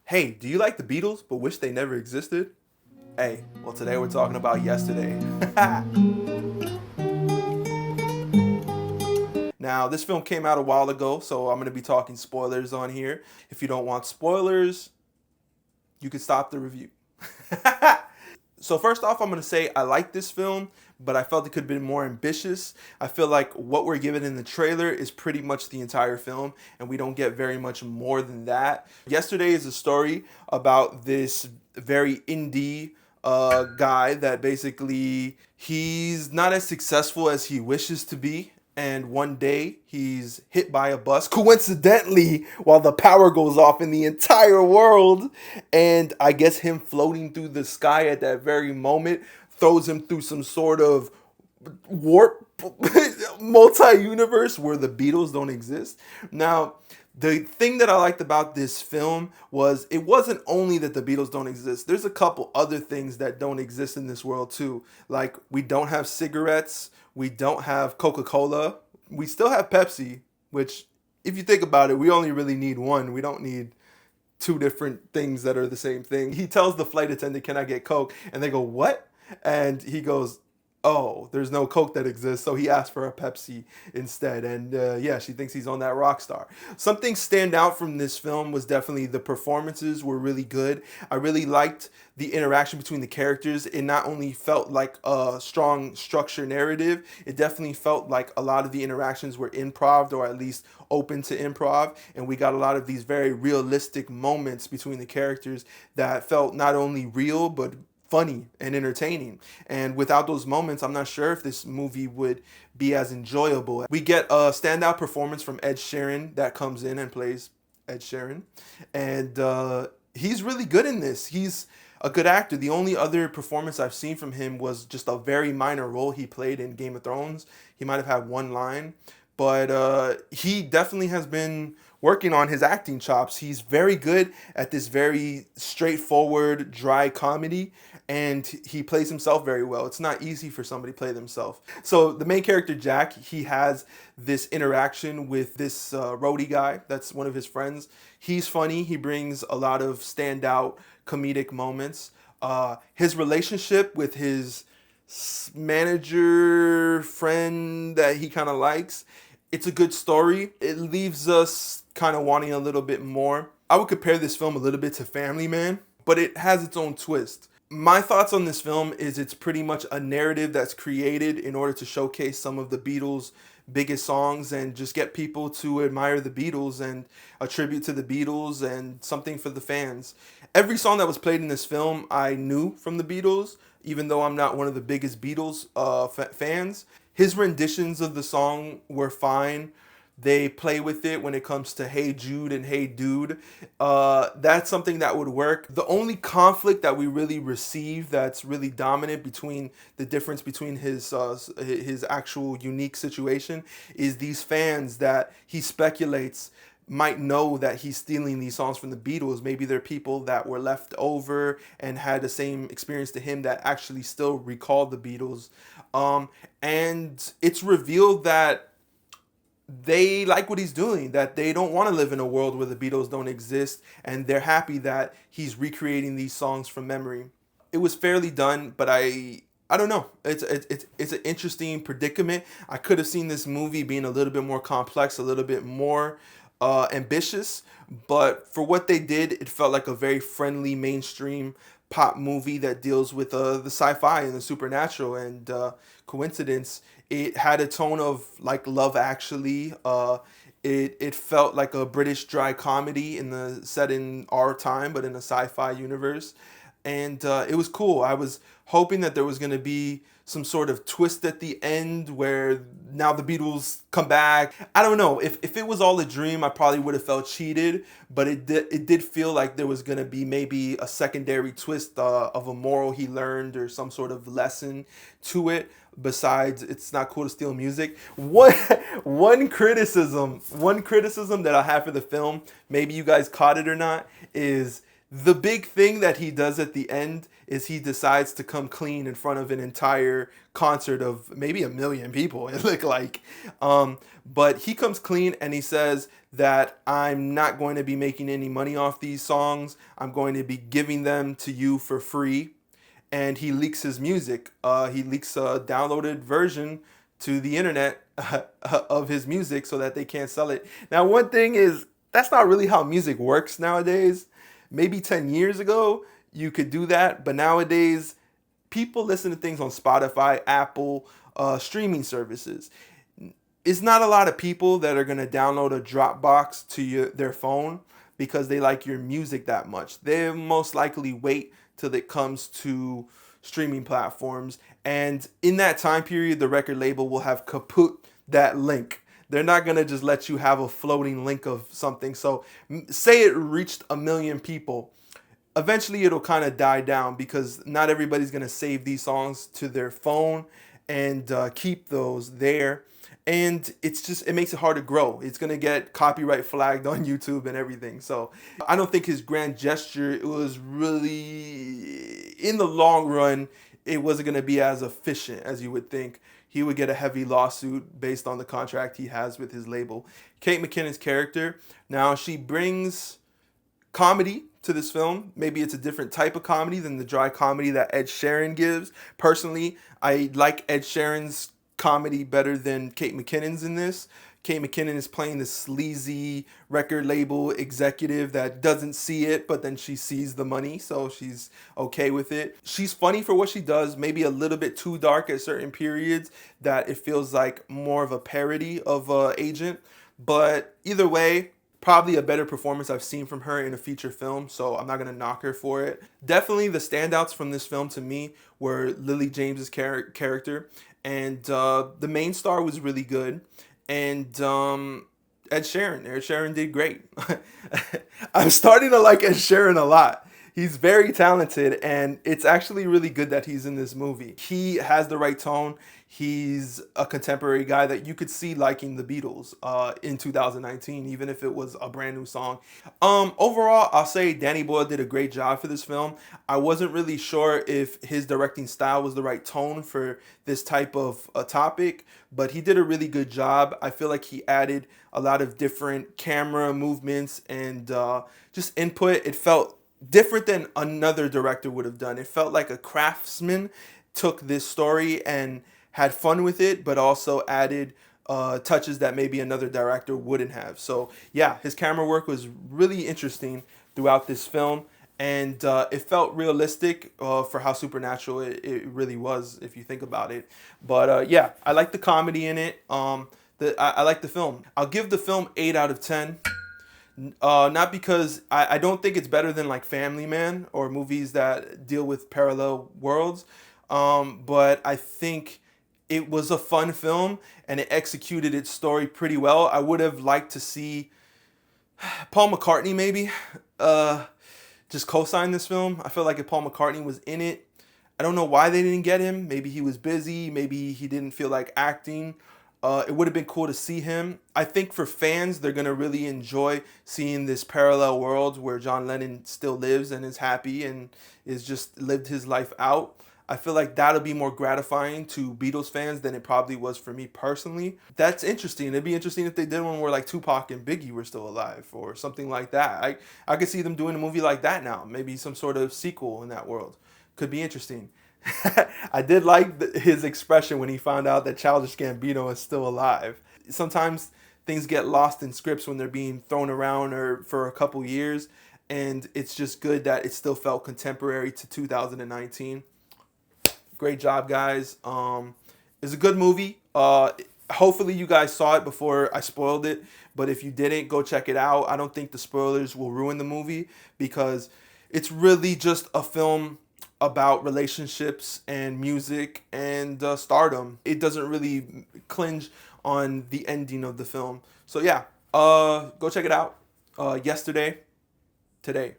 Hey, do you like the Beatles but wish they never existed? Hey, well, today we're talking about Yesterday. Now, this film came out a while ago, so I'm going to be talking spoilers on here. If you don't want spoilers, you can stop the review. So first off, I'm going to say I like this film, but I felt it could have been more ambitious. I feel like what we're given in the trailer is pretty much the entire film, and we don't get very much more than that. Yesterday is a story about this very indie guy that basically he's not as successful as he wishes to be. And one day he's hit by a bus, coincidentally, while the power goes off in the entire world. And I guess him floating through the sky at that very moment throws him through some sort of warp multi-universe where the Beatles don't exist. Now, the thing that I liked about this film was it wasn't only that the Beatles don't exist. There's a couple other things that don't exist in this world too. Like, we don't have cigarettes, we don't have Coca-Cola, we still have Pepsi, which if you think about it, we only really need one. We don't need two different things that are the same thing. He tells the flight attendant, "Can I get Coke?" And they go, "What?" And he goes, "Oh, there's no Coke that exists," so he asked for a Pepsi instead. And yeah, she thinks he's on that rock star. Something stand out from this film was definitely the performances were really good. I really liked the interaction between the characters. It not only felt like a strong structure narrative, it definitely felt like a lot of the interactions were improv, or at least open to improv, and we got a lot of these very realistic moments between the characters that felt not only real but funny and entertaining. And without those moments, I'm not sure if this movie would be as enjoyable. We get a standout performance from Ed Sheeran that comes in and plays Ed Sheeran, and he's really good in this. He's a good actor. The only other performance I've seen from him was just a very minor role he played in Game of Thrones. He might have had one line, but he definitely has been working on his acting chops. He's very good at this very straightforward, dry comedy, and he plays himself very well. It's not easy for somebody to play themselves. So the main character, Jack, he has this interaction with this roadie guy that's one of his friends. He's funny. He brings a lot of standout comedic moments. His relationship with his manager friend that he kind of likes, it's a good story. It leaves us kind of wanting a little bit more. I would compare this film a little bit to Family Man, but it has its own twist. My thoughts on this film is it's pretty much a narrative that's created in order to showcase some of the Beatles' biggest songs and just get people to admire the Beatles and a tribute to the Beatles and something for the fans. Every song that was played in this film I knew from the Beatles, even though I'm not one of the biggest Beatles fans. His renditions of the song were fine. They play with it when it comes to Hey Jude and Hey Dude. That's something that would work. The only conflict that we really receive that's really dominant between the difference between his actual unique situation is these fans that he speculates might know that he's stealing these songs from the Beatles. Maybe they're people that were left over and had the same experience to him that actually still recall the Beatles. And it's revealed that they like what he's doing, that they don't want to live in a world where the Beatles don't exist, and they're happy that he's recreating these songs from memory. It was fairly done, but I don't know. It's an interesting predicament. I could have seen this movie being a little bit more complex, a little bit more ambitious, but for what they did, it felt like a very friendly mainstream pop movie that deals with the sci-fi and the supernatural. And coincidence, it had a tone of like Love Actually. It felt like a British dry comedy set in our time, but in a sci-fi universe. And it was cool. I was hoping that there was going to be some sort of twist at the end where now the Beatles come back. I don't know. If it was all a dream, I probably would have felt cheated. But it did feel like there was going to be maybe a secondary twist of a moral he learned or some sort of lesson to it. Besides, it's not cool to steal music. One criticism that I have for the film, maybe you guys caught it or not, is The big thing that he does at the end is he decides to come clean in front of an entire concert of maybe 1 million people, it looked like. But he comes clean and he says that I'm not going to be making any money off these songs. I'm going to be giving them to you for free. And he leaks his music. He leaks a downloaded version to the internet of his music so that they can't sell it. Now, one thing is, that's not really how music works nowadays. Maybe 10 years ago, you could do that. But nowadays, people listen to things on Spotify, Apple, streaming services. It's not a lot of people that are going to download a Dropbox to their phone because they like your music that much. They most likely wait till it comes to streaming platforms. And in that time period, the record label will have kaput that link. They're not going to just let you have a floating link of something. So say it reached 1 million people. Eventually it'll kind of die down because not everybody's going to save these songs to their phone and keep those there. And it makes it hard to grow. It's going to get copyright flagged on YouTube and everything. So I don't think his grand gesture, it was really, in the long run, it wasn't going to be as efficient as you would think. He would get a heavy lawsuit based on the contract he has with his label. Kate McKinnon's character, now she brings comedy to this film. Maybe it's a different type of comedy than the dry comedy that Ed Sheeran gives. Personally, I like Ed Sheeran's comedy better than Kate McKinnon's in this. Kate McKinnon is playing this sleazy record label executive that doesn't see it, but then she sees the money, so she's okay with it. She's funny for what she does, maybe a little bit too dark at certain periods that it feels like more of a parody of Agent. But either way, probably a better performance I've seen from her in a feature film, so I'm not going to knock her for it. Definitely the standouts from this film to me were Lily James's character, and the main star was really good, and Ed Sheeran did great. I'm starting to like Ed Sheeran a lot. He's very talented, and it's actually really good that he's in this movie. He has the right tone. He's a contemporary guy that you could see liking the Beatles in 2019, even if it was a brand new song. Overall, I'll say Danny Boyle did a great job for this film. I wasn't really sure if his directing style was the right tone for this type of topic, but he did a really good job. I feel like he added a lot of different camera movements and just input. It felt different than another director would have done. It felt like a craftsman took this story and had fun with it, but also added touches that maybe another director wouldn't have. So yeah, his camera work was really interesting throughout this film, and it felt realistic for how supernatural it really was, if you think about it. But yeah, I like the comedy in it. I like the film. I'll give the film 8 out of 10. Not because I don't think it's better than like Family Man or movies that deal with parallel worlds, but I think it was a fun film and it executed its story pretty well. I would have liked to see Paul McCartney maybe just co-sign this film. I feel like if Paul McCartney was in it, I don't know why they didn't get him. Maybe he was busy. Maybe he didn't feel like acting. It would have been cool to see him. I think for fans, they're going to really enjoy seeing this parallel world where John Lennon still lives and is happy and is just lived his life out. I feel like that'll be more gratifying to Beatles fans than it probably was for me personally. That's interesting. It'd be interesting if they did one where like Tupac and Biggie were still alive or something like that. I could see them doing a movie like that now. Maybe some sort of sequel in that world. Could be interesting. I did like his expression when he found out that Childish Gambino is still alive. Sometimes things get lost in scripts when they're being thrown around or for a couple years, and it's just good that it still felt contemporary to 2019. Great job, guys. It's a good movie. Hopefully you guys saw it before I spoiled it, but if you didn't, go check it out. I don't think the spoilers will ruin the movie because it's really just a film about relationships and music and stardom. It doesn't really clinch on the ending of the film. So yeah, go check it out. Yesterday, today.